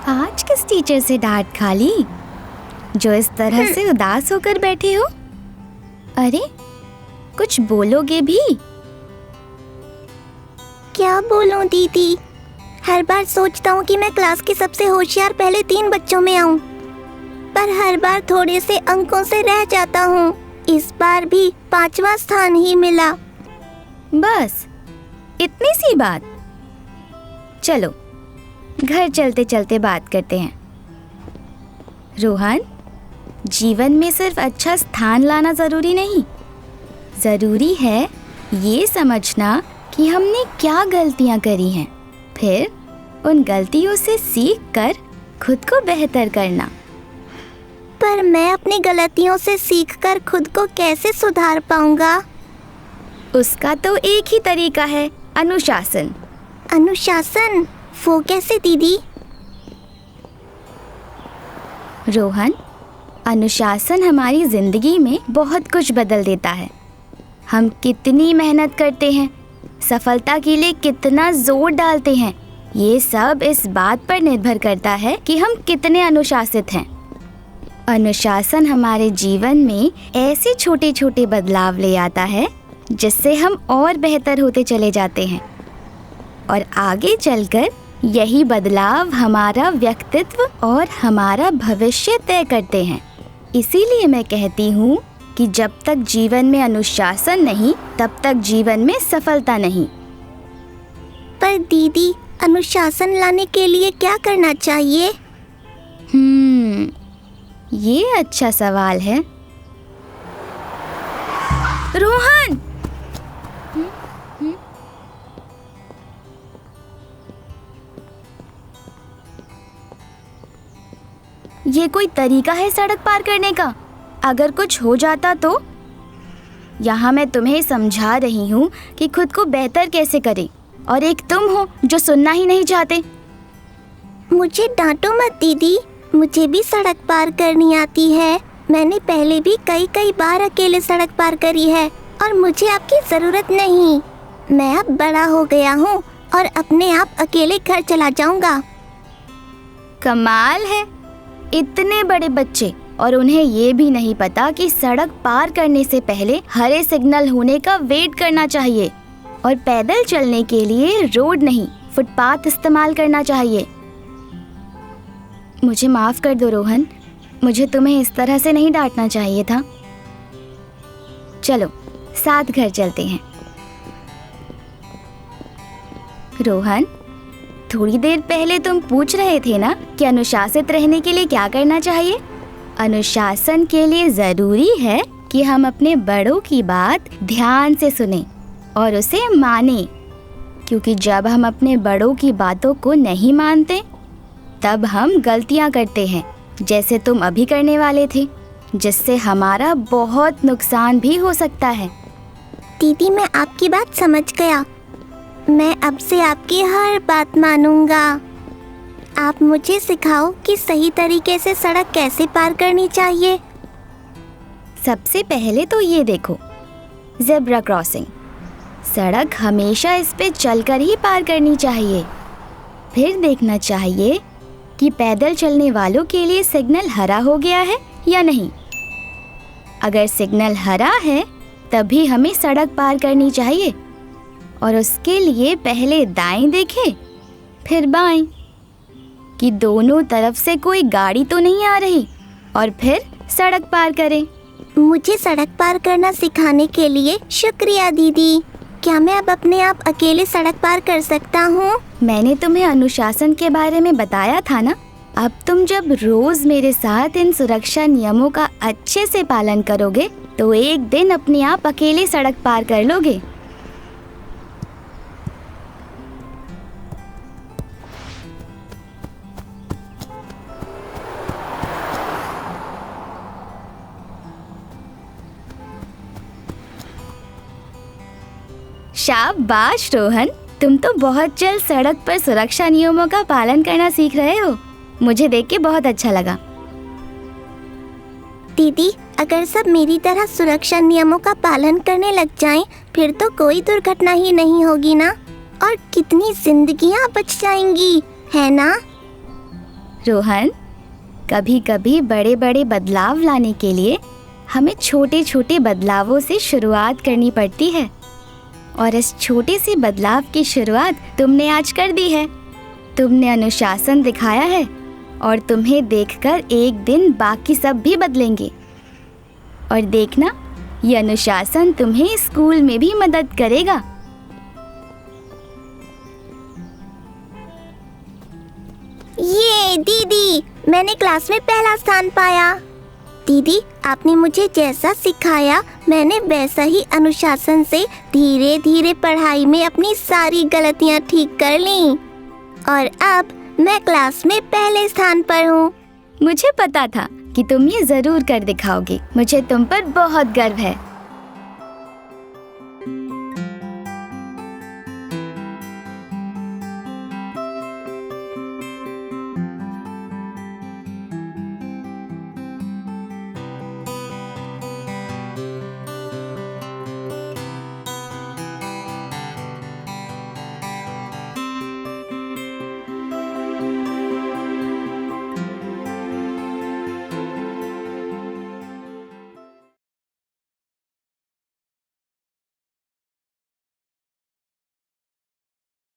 आज किस टीचर से डांट खा ली जो इस तरह से उदास होकर बैठे हो? अरे कुछ बोलोगे भी? क्या बोलूं दीदी, हर बार सोचता हूँ कि मैं क्लास के सबसे होशियार पहले 3 बच्चों में आऊँ, पर हर बार थोड़े से अंकों से रह जाता हूँ। इस बार भी 5वां स्थान ही मिला। बस इतनी सी बात? चलो घर चलते चलते बात करते हैं। रोहन, जीवन में सिर्फ अच्छा स्थान लाना जरूरी नहीं, जरूरी है ये समझना कि हमने क्या गलतियां करी हैं, फिर उन गलतियों से सीख कर खुद को बेहतर करना। पर मैं अपनी गलतियों से सीखकर खुद को कैसे सुधार पाऊंगा? उसका तो एक ही तरीका है, अनुशासन। अनुशासन? वो कैसे दीदी? रोहन, अनुशासन हमारी जिंदगी में बहुत कुछ बदल देता है। हम कितनी मेहनत करते हैं, सफलता के लिए कितना जोर डालते हैं, ये सब इस बात पर निर्भर करता है कि हम कितने अनुशासित हैं। अनुशासन हमारे जीवन में ऐसे छोटे छोटे बदलाव ले आता है जिससे हम और बेहतर होते चले जाते हैं, और आगे चलकर यही बदलाव हमारा व्यक्तित्व और हमारा भविष्य तय करते हैं। इसीलिए मैं कहती हूँ कि जब तक जीवन में अनुशासन नहीं, तब तक जीवन में सफलता नहीं। पर दीदी, अनुशासन लाने के लिए क्या करना चाहिए? ये अच्छा सवाल है। रोहन! ये कोई तरीका है सड़क पार करने का? अगर कुछ हो जाता तो? यहाँ मैं तुम्हें समझा रही हूँ कि खुद को बेहतर कैसे करें, और एक तुम हो जो सुनना ही नहीं चाहते। मुझे डांटो मत दीदी, मुझे भी सड़क पार करनी आती है। मैंने पहले भी कई बार अकेले सड़क पार करी है और मुझे आपकी जरूरत नहीं। मैं अब बड़ा हो गया हूँ और अपने आप अकेले घर चला जाऊंगा। कमाल है, इतने बड़े बच्चे और उन्हें ये भी नहीं पता कि सड़क पार करने से पहले हरे सिग्नल होने का वेट करना चाहिए और पैदल चलने के लिए रोड नहीं, फुटपाथ इस्तेमाल करना चाहिए। मुझे माफ कर दो रोहन, मुझे तुम्हें इस तरह से नहीं डांटना चाहिए था। चलो साथ घर चलते हैं। रोहन, थोड़ी देर पहले तुम पूछ रहे थे ना कि अनुशासित रहने के लिए क्या करना चाहिए। अनुशासन के लिए जरूरी है कि हम अपने बड़ों की बात ध्यान से सुनें और उसे मानें, क्योंकि जब हम अपने बड़ों की बातों को नहीं मानते तब हम गलतियां करते हैं, जैसे तुम अभी करने वाले थे, जिससे हमारा बहुत नुकसान भी हो सकता है। दीदी, मैं आपकी बात समझ गया। मैं अब से आपकी हर बात मानूंगा। आप मुझे सिखाओ कि सही तरीके से सड़क कैसे पार करनी चाहिए। सबसे पहले तो ये देखो, ज़ेब्रा क्रॉसिंग। सड़क हमेशा इस पे चलकर ही पार करनी चाहिए। फिर देखना चाहिए कि पैदल चलने वालों के लिए सिग्नल हरा हो गया है या नहीं। अगर सिग्नल हरा है तभी हमें सड़क पार करनी चाहिए, और उसके लिए पहले दाएं देखें फिर बाएं कि दोनों तरफ से कोई गाड़ी तो नहीं आ रही, और फिर सड़क पार करें। मुझे सड़क पार करना सिखाने के लिए शुक्रिया दीदी। क्या मैं अब अपने आप अकेले सड़क पार कर सकता हूँ? मैंने तुम्हें अनुशासन के बारे में बताया था ना। अब तुम जब रोज मेरे साथ इन सुरक्षा नियमों का अच्छे से पालन करोगे तो एक दिन अपने आप अकेले सड़क पार कर लोगे। शाबाश रोहन, तुम तो बहुत जल्द सड़क पर सुरक्षा नियमों का पालन करना सीख रहे हो। मुझे देख के बहुत अच्छा लगा। दीदी, अगर सब मेरी तरह सुरक्षा नियमों का पालन करने लग जाएं, फिर तो कोई दुर्घटना ही नहीं होगी ना। और कितनी जिंदगियां बच जाएंगी, है ना? रोहन, कभी कभी बड़े बड़े बदलाव लाने के लिए हमें छोटे छोटे बदलावों से शुरुआत करनी पड़ती है। और इस छोटे से बदलाव की शुरुआत तुमने आज कर दी है। तुमने अनुशासन दिखाया है और तुम्हें देखकर एक दिन बाकी सब भी बदलेंगे। और देखना, ये अनुशासन तुम्हें स्कूल में भी मदद करेगा। ये दीदी, मैंने क्लास में पहला स्थान पाया। दीदी, आपने मुझे जैसा सिखाया मैंने वैसा ही अनुशासन से धीरे धीरे पढ़ाई में अपनी सारी गलतियां ठीक कर लीं। और अब मैं क्लास में पहले स्थान पर हूँ। मुझे पता था कि तुम ये जरूर कर दिखाओगे। मुझे तुम पर बहुत गर्व है।